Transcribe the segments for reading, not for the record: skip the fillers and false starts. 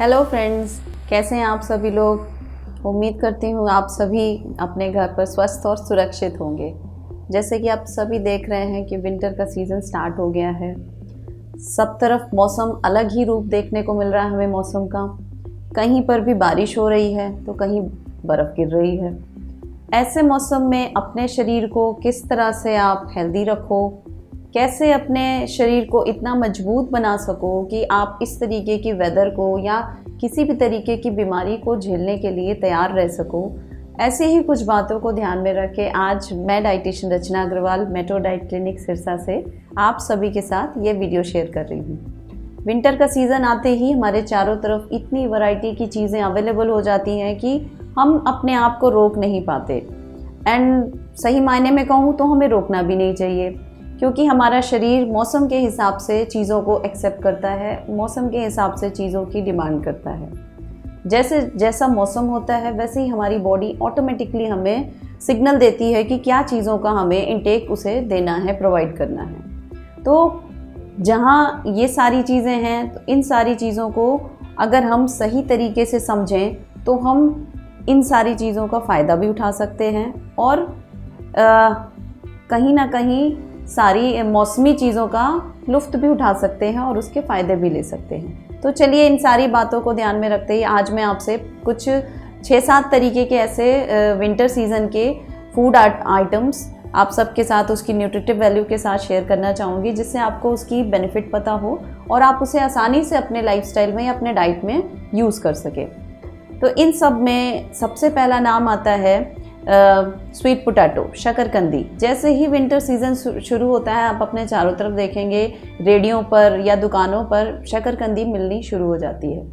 Hello friends, कैसे हैं आप सभी लोग। उम्मीद करती हूँ आप सभी अपने घर पर स्वस्थ और सुरक्षित होंगे। जैसे कि आप सभी देख रहे हैं कि विंटर का सीज़न स्टार्ट हो गया है। सब तरफ मौसम अलग ही रूप देखने को मिल रहा है हमें मौसम का। कहीं पर भी बारिश हो रही है तो कहीं बर्फ़ गिर रही है। ऐसे मौसम में अपने शरीर को किस तरह से आप हेल्दी रखो, कैसे अपने शरीर को इतना मजबूत बना सको कि आप इस तरीके की वेदर को या किसी भी तरीके की बीमारी को झेलने के लिए तैयार रह सको, ऐसे ही कुछ बातों को ध्यान में रख के आज मैं dietitian Rachna Agrawal Metro Diet Clinic Sirsa से आप सभी के साथ ये वीडियो शेयर कर रही हूँ। विंटर का सीज़न आते ही हमारे चारों तरफ इतनी वैरायटी की चीज़ें अवेलेबल हो जाती हैं कि हम अपने आप को रोक नहीं पाते। एंड सही मायने में कहूँ तो हमें रोकना भी नहीं चाहिए, क्योंकि हमारा शरीर मौसम के हिसाब से चीज़ों को एक्सेप्ट करता है, मौसम के हिसाब से चीज़ों की डिमांड करता है। जैसा मौसम होता है वैसे ही हमारी बॉडी ऑटोमेटिकली हमें सिग्नल देती है कि क्या चीज़ों का हमें इंटेक उसे देना है, प्रोवाइड करना है। तो जहाँ ये सारी चीज़ें हैं तो इन सारी चीज़ों को अगर हम सही तरीके से समझें तो हम इन सारी चीज़ों का फ़ायदा भी उठा सकते हैं और कहीं ना कहीं सारी मौसमी चीज़ों का लुत्फ़ भी उठा सकते हैं और उसके फ़ायदे भी ले सकते हैं। तो चलिए इन सारी बातों को ध्यान में रखते ही आज मैं आपसे कुछ 6-7 तरीके के ऐसे विंटर सीज़न के फूड आइटम्स आप सबके साथ उसकी न्यूट्रिटिव वैल्यू के साथ शेयर करना चाहूँगी, जिससे आपको उसकी बेनिफिट पता हो और आप उसे आसानी से अपने लाइफस्टाइल में या अपने डाइट में यूज़ कर सकें। तो इन सब में सबसे पहला नाम आता है स्वीट पोटैटो, शकरकंदी। जैसे ही विंटर सीज़न शुरू होता है आप अपने चारों तरफ देखेंगे रेडियो पर या दुकानों पर शकरकंदी मिलनी शुरू हो जाती है।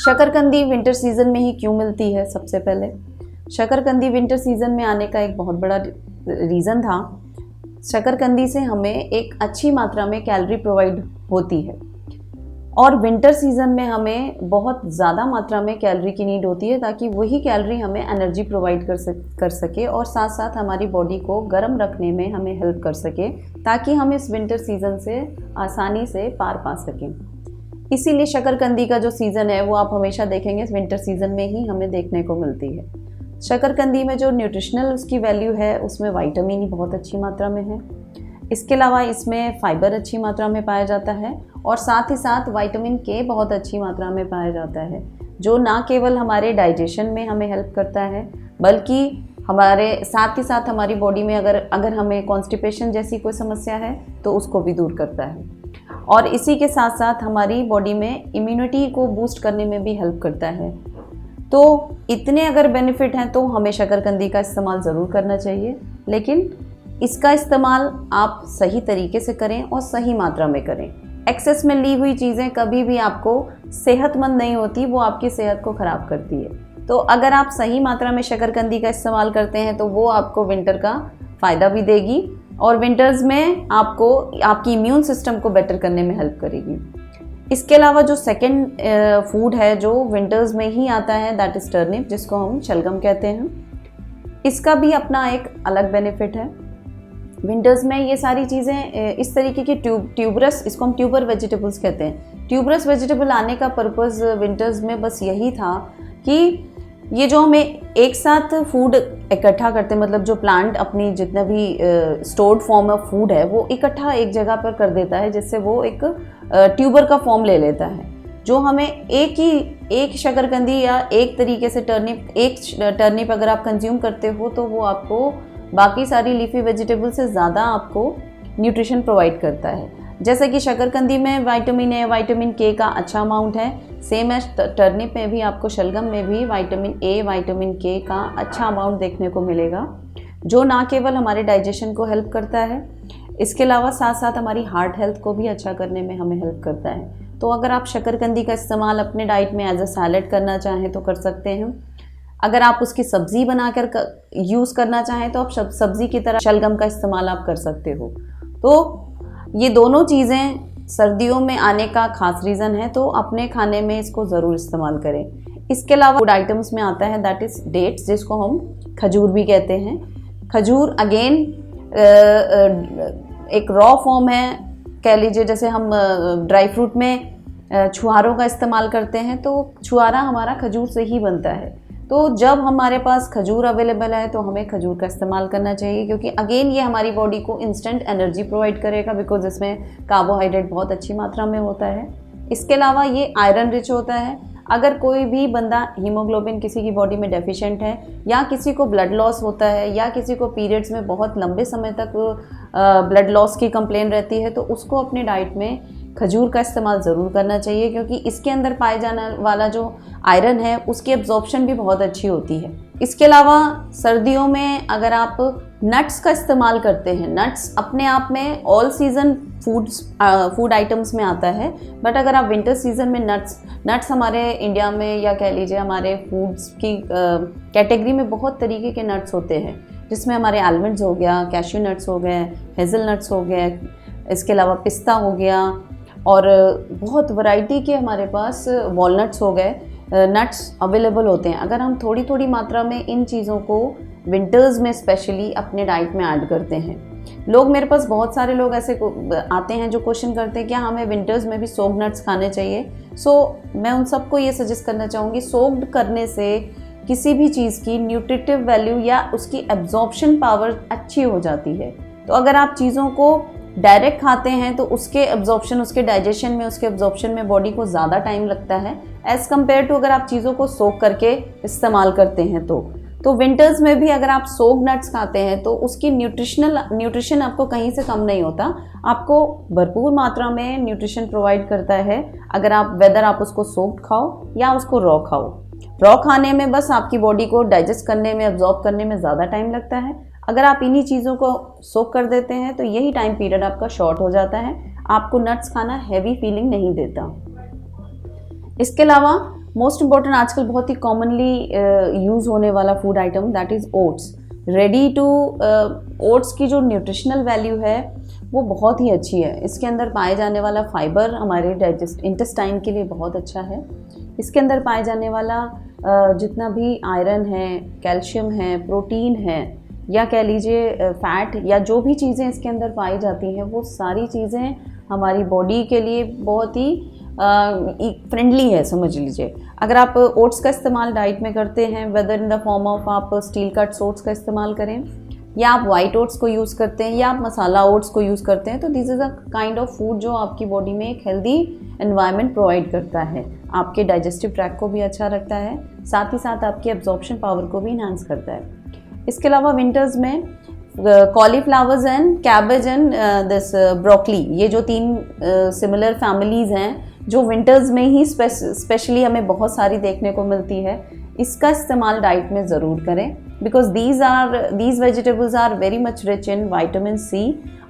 शकरकंदी विंटर सीज़न में ही क्यों मिलती है? सबसे पहले शकरकंदी विंटर सीज़न में आने का एक बहुत बड़ा रीज़न था। शकरकंदी से हमें एक अच्छी मात्रा में कैलोरी प्रोवाइड होती है और विंटर सीज़न में हमें बहुत ज़्यादा मात्रा में कैलोरी की नीड होती है, ताकि वही कैलोरी हमें एनर्जी प्रोवाइड कर सके और साथ साथ हमारी बॉडी को गर्म रखने में हमें हेल्प कर सके, ताकि हम इस विंटर सीज़न से आसानी से पार पा सकें। इसीलिए शकरकंदी का जो सीज़न है वो आप हमेशा देखेंगे विंटर सीज़न में ही हमें देखने को मिलती है। शकरकंदी में जो न्यूट्रिशनल उसकी वैल्यू है उसमें विटामिन ई बहुत अच्छी मात्रा में है। इसके अलावा इसमें फाइबर अच्छी मात्रा में पाया जाता है और साथ ही साथ विटामिन के बहुत अच्छी मात्रा में पाया जाता है, जो ना केवल हमारे डाइजेशन में हमें हेल्प करता है बल्कि हमारे साथ ही साथ हमारी बॉडी में अगर हमें कॉन्स्टिपेशन जैसी कोई समस्या है तो उसको भी दूर करता है और इसी के साथ साथ हमारी बॉडी में इम्यूनिटी को बूस्ट करने में भी हेल्प करता है। तो इतने अगर बेनिफिट हैं तो हमें शकरकंदी का इस्तेमाल ज़रूर करना चाहिए, लेकिन इसका इस्तेमाल आप सही तरीके से करें और सही मात्रा में करें। एक्सेस में ली हुई चीज़ें कभी भी आपको सेहतमंद नहीं होती, वो आपकी सेहत को ख़राब करती है। तो अगर आप सही मात्रा में शकरकंदी का इस्तेमाल करते हैं तो वो आपको विंटर का फ़ायदा भी देगी और विंटर्स में आपको आपकी इम्यून सिस्टम को बेटर करने में हेल्प करेगी। इसके अलावा जो सेकेंड फूड है जो विंटर्स में ही आता है, दैट इज़ टर्निप, जिसको हम शलगम कहते हैं। इसका भी अपना एक अलग बेनिफिट है। विंटर्स में ये सारी चीज़ें इस तरीके की ट्यूबरस, इसको हम ट्यूबर वेजिटेबल्स कहते हैं। ट्यूबरस वेजिटेबल आने का पर्पज़ विंटर्स में बस यही था कि ये जो हमें एक साथ फूड इकट्ठा करते हैं, मतलब जो प्लांट अपनी जितना भी स्टोर्ड फॉर्म ऑफ फूड है वो इकट्ठा एक जगह पर कर देता है, जिससे वो एक ट्यूबर का फॉर्म ले लेता है, जो हमें एक शकरकंदी या एक तरीके से टर्निप अगर आप कंज्यूम करते हो तो वो आपको बाकी सारी लीफी वेजिटेबल से ज़्यादा आपको न्यूट्रिशन प्रोवाइड करता है। जैसे कि शकरकंदी में विटामिन ए, विटामिन के का अच्छा अमाउंट है, सेम एज टर्निप में भी आपको शलगम में भी विटामिन ए, विटामिन के का अच्छा अमाउंट देखने को मिलेगा, जो ना केवल हमारे डाइजेशन को हेल्प करता है, इसके अलावा साथ साथ हमारी हार्ट हेल्थ को भी अच्छा करने में हमें हेल्प करता है। तो अगर आप शकरकंदी का इस्तेमाल अपने डाइट में एज अ सैलेड करना चाहें तो कर सकते हैं। अगर आप उसकी सब्ज़ी बनाकर यूज़ करना चाहें तो आप सब्ज़ी की तरह शलगम का इस्तेमाल आप कर सकते हो। तो ये दोनों चीज़ें सर्दियों में आने का खास रीज़न है, तो अपने खाने में इसको ज़रूर इस्तेमाल करें। इसके अलावा फूड आइटम्स में आता है दैट इज़ डेट्स, जिसको हम खजूर भी कहते हैं। खजूर अगेन एक रॉ फॉर्म है, कह लीजिए जैसे हम ड्राई फ्रूट में छुहारों का इस्तेमाल करते हैं, तो छुहारा हमारा खजूर से ही बनता है। तो जब हमारे पास खजूर अवेलेबल है तो हमें खजूर का इस्तेमाल करना चाहिए, क्योंकि अगेन ये हमारी बॉडी को इंस्टेंट एनर्जी प्रोवाइड करेगा, बिकॉज इसमें कार्बोहाइड्रेट बहुत अच्छी मात्रा में होता है। इसके अलावा ये आयरन रिच होता है। अगर कोई भी बंदा हीमोग्लोबिन किसी की बॉडी में डेफिशिएंट है, या किसी को ब्लड लॉस होता है, या किसी को पीरियड्स में बहुत लंबे समय तक ब्लड लॉस की कंप्लेन रहती है, तो उसको अपनी डाइट में खजूर का इस्तेमाल ज़रूर करना चाहिए, क्योंकि इसके अंदर पाए जाने वाला जो आयरन है उसकी एब्जॉर्प्शन भी बहुत अच्छी होती है। इसके अलावा सर्दियों में अगर आप नट्स का इस्तेमाल करते हैं, नट्स अपने आप में ऑल सीज़न फूड आइटम्स में आता है, बट अगर आप विंटर सीजन में नट्स हमारे इंडिया में, या कह लीजिए हमारे फूड्स की कैटेगरी में बहुत तरीके के नट्स होते हैं, जिसमें हमारे आलमंड्स हो गया, कैश्यू नट्स हो गए, हेज़ल नट्स हो गए, इसके अलावा पिस्ता हो गया, और बहुत वैरायटी के हमारे पास वॉलनट्स हो गए, नट्स अवेलेबल होते हैं। अगर हम थोड़ी थोड़ी मात्रा में इन चीज़ों को विंटर्स में स्पेशली अपने डाइट में ऐड करते हैं। लोग, मेरे पास बहुत सारे लोग ऐसे आते हैं जो क्वेश्चन करते हैं क्या हमें विंटर्स में भी सोक्ड नट्स खाने चाहिए। मैं उन सबको ये सजेस्ट करना चाहूँगी, सोक्ड करने से किसी भी चीज़ की न्यूट्रिटिव वैल्यू या उसकी एब्जॉर्प्शन पावर अच्छी हो जाती है। तो अगर आप चीज़ों को डायरेक्ट खाते हैं तो उसके एब्जॉर्प्शन, उसके डाइजेशन में, उसके एब्जॉर्प्शन में बॉडी को ज़्यादा टाइम लगता है एज़ कम्पेयर टू अगर आप चीज़ों को सोक करके इस्तेमाल करते हैं। तो विंटर्स में भी अगर आप सोक्ड नट्स खाते हैं तो उसकी न्यूट्रिशन आपको कहीं से कम नहीं होता, आपको भरपूर मात्रा में न्यूट्रिशन प्रोवाइड करता है। अगर आप वेदर आप उसको सोक्ड खाओ या उसको रॉ खाओ, रॉ खाने में बस आपकी बॉडी को डाइजेस्ट करने में, एब्जॉर्ब करने में ज़्यादा टाइम लगता है। अगर आप इन्हीं चीज़ों को सोक कर देते हैं तो यही टाइम पीरियड आपका शॉर्ट हो जाता है, आपको नट्स खाना हैवी फीलिंग नहीं देता। इसके अलावा मोस्ट इम्पॉर्टेंट आजकल बहुत ही कॉमनली यूज़ होने वाला food item that is oats. Ready to oats की जो न्यूट्रिशनल वैल्यू है वो बहुत ही अच्छी है। इसके अंदर पाए जाने वाला फाइबर हमारे इंटेस्टाइन के लिए बहुत अच्छा है। इसके अंदर पाए जाने वाला जितना भी आयरन है, कैल्शियम है, प्रोटीन है, या कह लीजिए फैट, या जो भी चीज़ें इसके अंदर पाई जाती हैं वो सारी चीज़ें हमारी बॉडी के लिए बहुत ही फ्रेंडली है, समझ लीजिए। अगर आप ओट्स का इस्तेमाल डाइट में करते हैं, whether in the form of आप स्टील कट ओट्स का इस्तेमाल करें, या आप वाइट ओट्स को यूज़ करते हैं, या आप मसाला ओट्स को यूज़ करते हैं, तो this is a kind of food जो आपकी बॉडी में एक हेल्दी एनवायरनमेंट प्रोवाइड करता है, आपके डाइजेस्टिव ट्रैक को भी अच्छा रखता है, साथ ही साथ आपकी एब्जॉर्प्शन पावर को भी इन्हांस करता है। इसके अलावा विंटर्स में cauliflowers and cabbage and this broccoli, ये जो तीन सिमिलर फैमिलीज़ हैं जो विंटर्स में ही स्पेशली हमें बहुत सारी देखने को मिलती है, इसका इस्तेमाल डाइट में ज़रूर करें, because these vegetables are very much rich in vitamin C.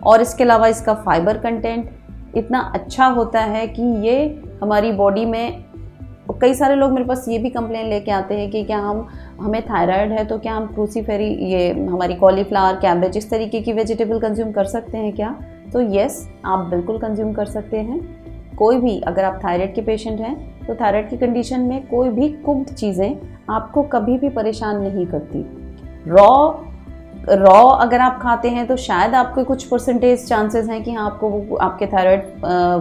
और इसके अलावा इसका फाइबर कंटेंट इतना अच्छा होता है कि ये हमारी बॉडी में, कई सारे लोग मेरे पास ये भी कंप्लेन लेके आते हैं कि क्या हमें थायराइड है तो क्या हम क्रूसीफेरी, ये हमारी कॉलीफ्लावर, कैबेज, इस तरीके की वेजिटेबल कंज्यूम कर सकते हैं क्या? तो यस, आप बिल्कुल कंज्यूम कर सकते हैं। कोई भी, अगर आप थायराइड के पेशेंट हैं तो थायराइड की कंडीशन में कोई भी कुक्ड चीज़ें आपको कभी भी परेशान नहीं करती। रॉ अगर आप खाते हैं तो शायद आपके कुछ परसेंटेज चांसेस हैं कि हाँ आपको वो आपके थायराइड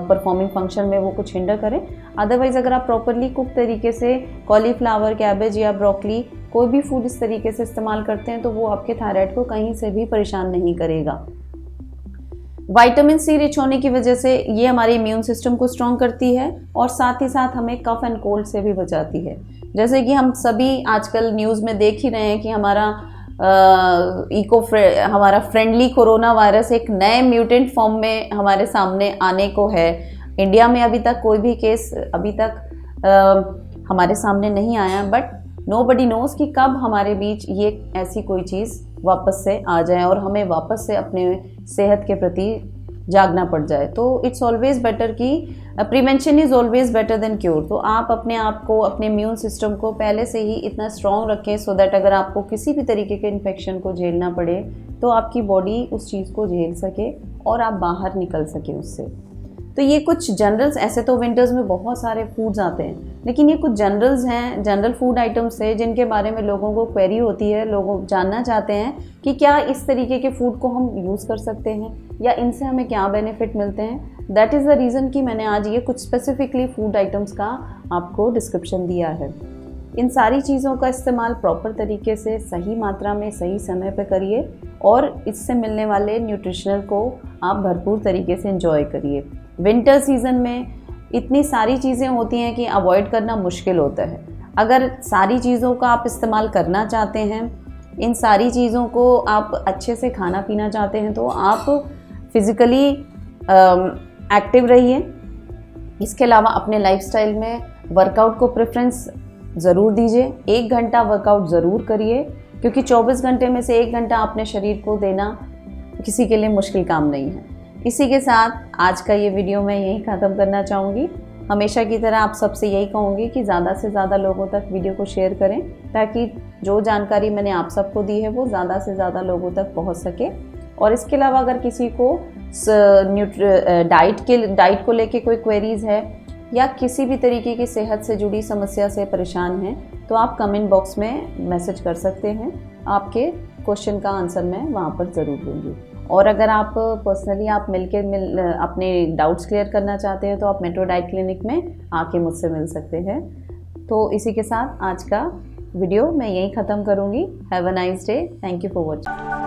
परफॉर्मिंग फंक्शन में वो कुछ हिंडर करे। अदरवाइज़ अगर आप प्रॉपरली कुक तरीके से कॉलीफ्लावर, कैबेज या ब्रोकली, कोई भी फूड इस तरीके से इस्तेमाल करते हैं तो वो आपके थायराइड को कहीं से भी परेशान नहीं करेगा। विटामिन सी रिच होने की वजह से ये हमारे इम्यून सिस्टम को स्ट्रॉन्ग करती है और साथ ही साथ हमें कफ एंड कोल्ड से भी बचाती है। जैसे कि हम सभी आजकल न्यूज़ में देख ही रहे हैं कि हमारा हमारा फ्रेंडली कोरोना वायरस एक नए म्यूटेंट फॉर्म में हमारे सामने आने को है। इंडिया में अभी तक कोई भी केस हमारे सामने नहीं आया, बट नोबडी नोज़ कि कब हमारे बीच ये ऐसी कोई चीज़ वापस से आ जाए और हमें वापस से अपने सेहत के प्रति जागना पड़ जाए। तो इट्स ऑलवेज़ बेटर कि prevention is always better than cure. तो आप अपने आप को, अपने इम्यून सिस्टम को पहले से ही इतना स्ट्रॉन्ग रखें सो दैट अगर आपको किसी भी तरीके के इन्फेक्शन को झेलना पड़े तो आपकी बॉडी उस चीज़ को झेल सके और आप बाहर निकल सके उससे। तो ये कुछ जनरल्स, ऐसे तो विंटर्स में बहुत सारे फूड्स आते हैं, लेकिन ये कुछ जनरल्स हैं, जनरल फूड आइटम्स हैं जिनके बारे में लोगों को क्वेरी होती है, लोग जानना चाहते हैं कि क्या इस तरीके के फूड को हम यूज़ कर सकते हैं या इनसे हमें क्या बेनिफिट मिलते हैं। दैट इज़ द रीज़न कि मैंने आज ये कुछ स्पेसिफिकली फूड आइटम्स का आपको डिस्क्रिप्शन दिया है। इन सारी चीज़ों का इस्तेमाल प्रॉपर तरीके से, सही मात्रा में, सही समय पे करिए और इससे मिलने वाले न्यूट्रिशनल को आप भरपूर तरीके से एंजॉय करिए। विंटर सीज़न में इतनी सारी चीज़ें होती हैं कि अवॉइड करना मुश्किल होता है। अगर सारी चीज़ों का आप इस्तेमाल करना चाहते हैं, इन सारी चीज़ों को आप अच्छे से खाना पीना चाहते हैं, तो आप फिज़िकली एक्टिव रहिए। इसके अलावा अपने लाइफस्टाइल में वर्कआउट को प्रेफरेंस ज़रूर दीजिए। 1 घंटा वर्कआउट ज़रूर करिए, क्योंकि 24 घंटे में से 1 घंटा अपने शरीर को देना किसी के लिए मुश्किल काम नहीं है। इसी के साथ आज का ये वीडियो मैं यहीं ख़त्म करना चाहूँगी। हमेशा की तरह आप सबसे यही कहूँगी कि ज़्यादा से ज़्यादा लोगों तक वीडियो को शेयर करें, ताकि जो जानकारी मैंने आप सबको दी है वो ज़्यादा से ज़्यादा लोगों तक पहुँच सके। और इसके अलावा अगर किसी को डाइट को लेके कोई क्वेरीज़ है या किसी भी तरीके की सेहत से जुड़ी समस्या से परेशान हैं, तो आप कमेंट बॉक्स में मैसेज कर सकते हैं। आपके क्वेश्चन का आंसर मैं वहाँ पर ज़रूर दूँगी। और अगर आप पर्सनली आप अपने डाउट्स क्लियर करना चाहते हैं, तो आप मेट्रो डाइट क्लिनिक में आके मुझसे मिल सकते हैं। तो इसी के साथ आज का वीडियो मैं यहीं ख़त्म करूँगी। Have a nice day. Thank you for watching.